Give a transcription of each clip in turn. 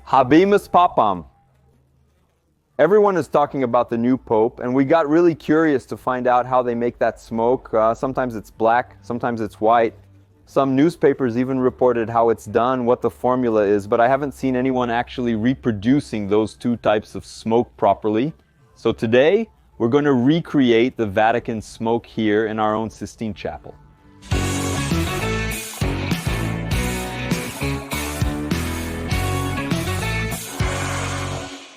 Habemus Papam. Everyone is talking about the new pope, and we got really curious to find out how they make that smoke. Sometimes it's black, sometimes it's white. Some newspapers even reported how it's done, what the formula is, but I haven't seen anyone actually reproducing those two types of smoke properly. So today, we're going to recreate the Vatican smoke here in our own Sistine Chapel.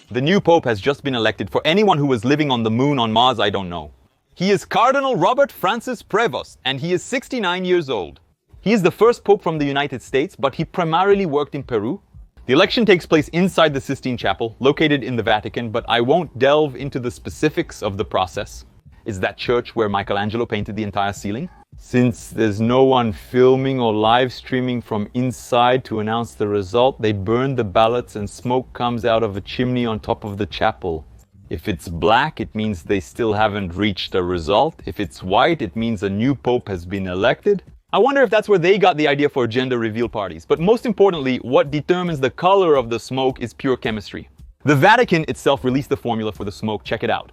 The new Pope has just been elected. For anyone who was living on the moon, on Mars, I don't know. He is Cardinal Robert Francis Prevost, and he is 69 years old. He is the first Pope from the United States, but he primarily worked in Peru. The election takes place inside the Sistine Chapel, located in the Vatican, but I won't delve into the specifics of the process. Is that church where Michelangelo painted the entire ceiling? Since there's no one filming or live streaming from inside to announce the result, they burn the ballots and smoke comes out of a chimney on top of the chapel. If it's black, it means they still haven't reached a result. If it's white, it means a new pope has been elected. I wonder if that's where they got the idea for gender reveal parties. But most importantly, what determines the color of the smoke is pure chemistry. The Vatican itself released the formula for the smoke. Check it out.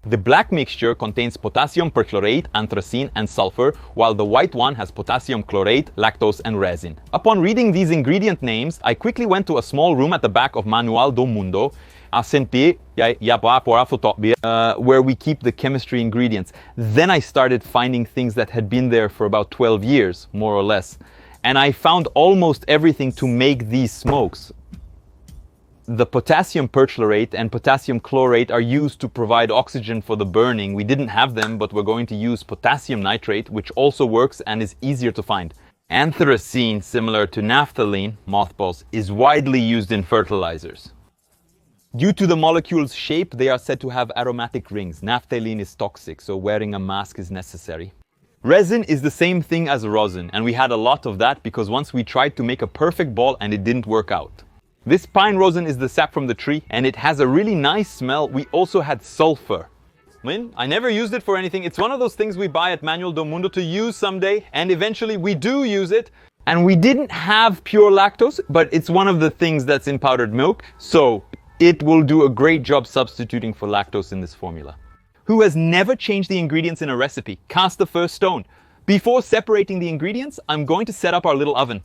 The black mixture contains potassium perchlorate, anthracene, and sulfur, while the white one has potassium chlorate, lactose, and resin. Upon reading these ingredient names, I quickly went to a small room at the back of Manual do Mundo, where we keep the chemistry ingredients. Then I started finding things that had been there for about 12 years, more or less. And I found almost everything to make these smokes. The potassium perchlorate and potassium chlorate are used to provide oxygen for the burning. We didn't have them, but we're going to use potassium nitrate, which also works and is easier to find. Anthracene, similar to naphthalene, mothballs, is widely used in fertilizers. Due to the molecule's shape, they are said to have aromatic rings. Naphthalene is toxic, so wearing a mask is necessary. Resin is the same thing as rosin, and we had a lot of that because once we tried to make a perfect ball and it didn't work out. This pine rosin is the sap from the tree, and it has a really nice smell. We also had sulfur. I never used it for anything. It's one of those things we buy at Manual do Mundo to use someday, and eventually we do use it. And we didn't have pure lactose, but it's one of the things that's in powdered milk, so it will do a great job substituting for lactose in this formula. Who has never changed the ingredients in a recipe? Cast the first stone. Before separating the ingredients, I'm going to set up our little oven.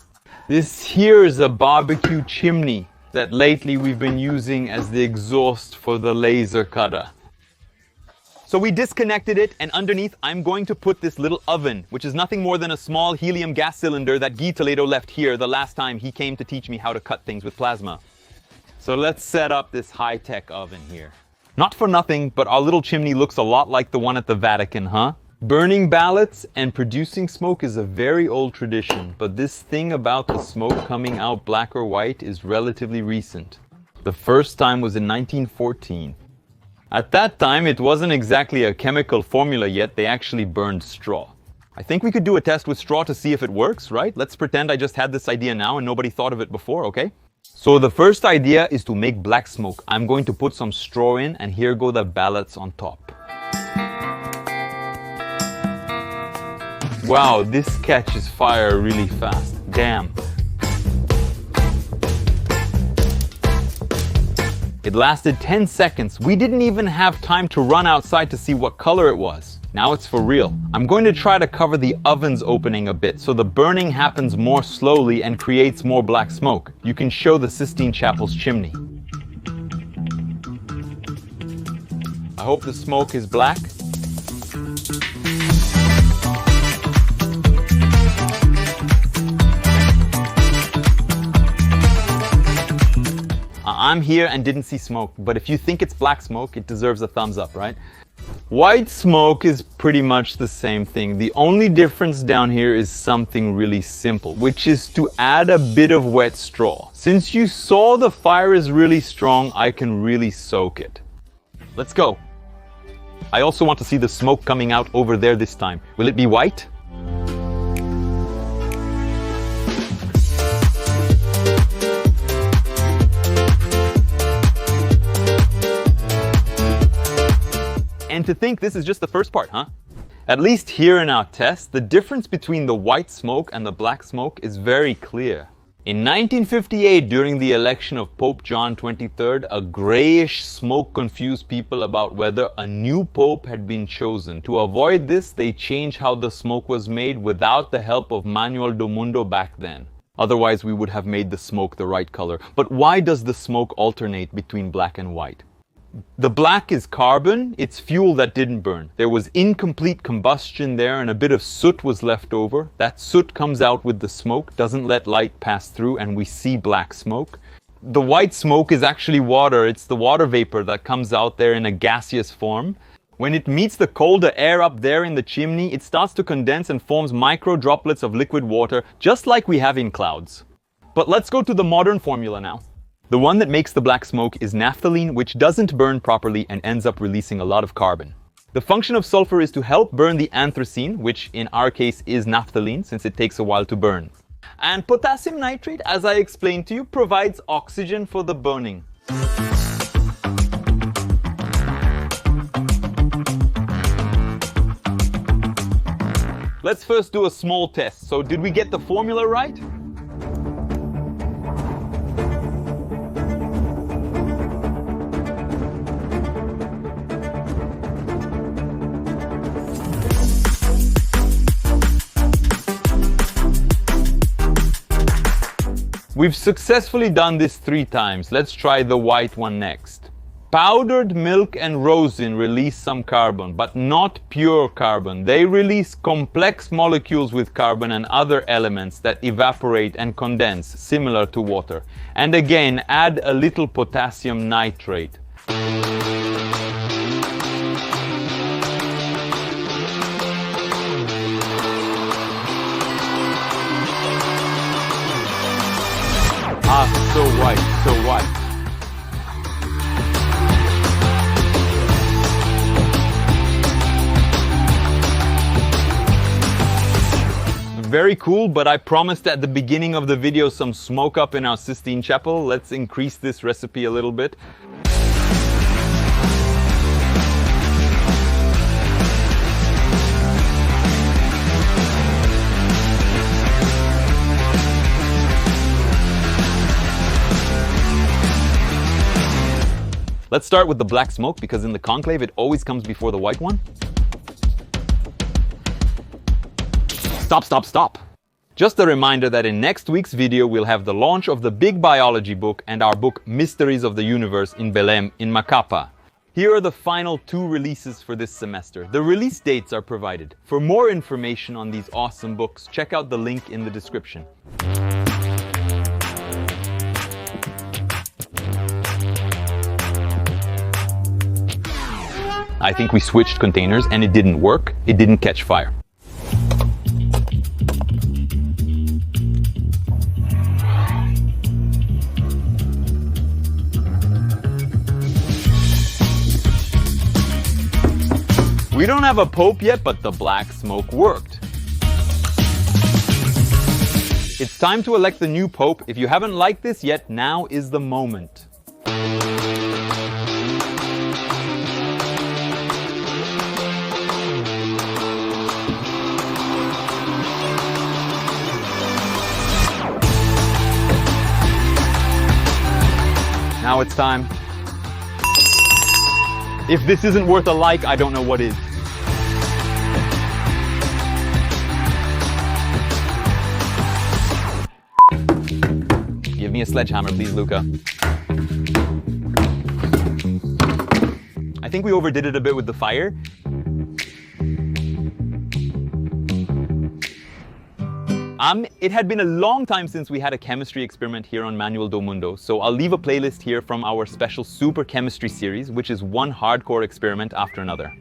This here is a barbecue chimney that lately we've been using as the exhaust for the laser cutter. So we disconnected it, and underneath I'm going to put this little oven, which is nothing more than a small helium gas cylinder that Guy Toledo left here the last time he came to teach me how to cut things with plasma. So let's set up this high-tech oven here. Not for nothing, but our little chimney looks a lot like the one at the Vatican, huh? Burning ballots and producing smoke is a very old tradition, but this thing about the smoke coming out black or white is relatively recent. The first time was in 1914. At that time, it wasn't exactly a chemical formula yet, they actually burned straw. I think we could do a test with straw to see if it works, right? Let's pretend I just had this idea now and nobody thought of it before, okay? So the first idea is to make black smoke. I'm going to put some straw in, and here go the ballots on top. Wow, this catches fire really fast. Damn. It lasted 10 seconds. We didn't even have time to run outside to see what color it was. Now it's for real. I'm going to try to cover the oven's opening a bit so the burning happens more slowly and creates more black smoke. You can show the Sistine Chapel's chimney. I hope the smoke is black. I'm here and didn't see smoke, but if you think it's black smoke, it deserves a thumbs up, right? White smoke is pretty much the same thing. The only difference down here is something really simple, which is to add a bit of wet straw. Since you saw the fire is really strong, I can really soak it. Let's go. I also want to see the smoke coming out over there this time. Will it be white? And to think this is just the first part, huh? At least here in our test, the difference between the white smoke and the black smoke is very clear. In 1958, during the election of Pope John XXIII, a grayish smoke confused people about whether a new pope had been chosen. To avoid this, they changed how the smoke was made without the help of Manuel do Mundo back then. Otherwise, we would have made the smoke the right color. But why does the smoke alternate between black and white? The black is carbon, it's fuel that didn't burn. There was incomplete combustion there and a bit of soot was left over. That soot comes out with the smoke, doesn't let light pass through, and we see black smoke. The white smoke is actually water. It's the water vapor that comes out there in a gaseous form. When it meets the colder air up there in the chimney, it starts to condense and forms micro droplets of liquid water, just like we have in clouds. But let's go to the modern formula now. The one that makes the black smoke is naphthalene, which doesn't burn properly and ends up releasing a lot of carbon. The function of sulfur is to help burn the anthracene, which in our case is naphthalene, since it takes a while to burn. And potassium nitrate, as I explained to you, provides oxygen for the burning. Let's first do a small test. So did we get the formula right? We've successfully done this 3 times. Let's try the white one next. Powdered milk and rosin release some carbon, but not pure carbon. They release complex molecules with carbon and other elements that evaporate and condense, similar to water. And again, add a little potassium nitrate. Ah, so white, so white. Very cool, but I promised at the beginning of the video some smoke up in our Sistine Chapel. Let's increase this recipe a little bit. Let's start with the black smoke, because in the conclave it always comes before the white one. Stop, stop, stop. Just a reminder that in next week's video we'll have the launch of the big biology book and our book Mysteries of the Universe in Belém in Macapa. Here are the final 2 releases for this semester. The release dates are provided. For more information on these awesome books, check out the link in the description. I think we switched containers and it didn't work. It didn't catch fire. We don't have a pope yet, but the black smoke worked. It's time to elect the new pope. If you haven't liked this yet, now is the moment. Now it's time. If this isn't worth a like, I don't know what is. Give me a sledgehammer, please, Luca. I think we overdid it a bit with the fire. It had been a long time since we had a chemistry experiment here on Manual do Mundo, so I'll leave a playlist here from our special Super Chemistry series, which is one hardcore experiment after another.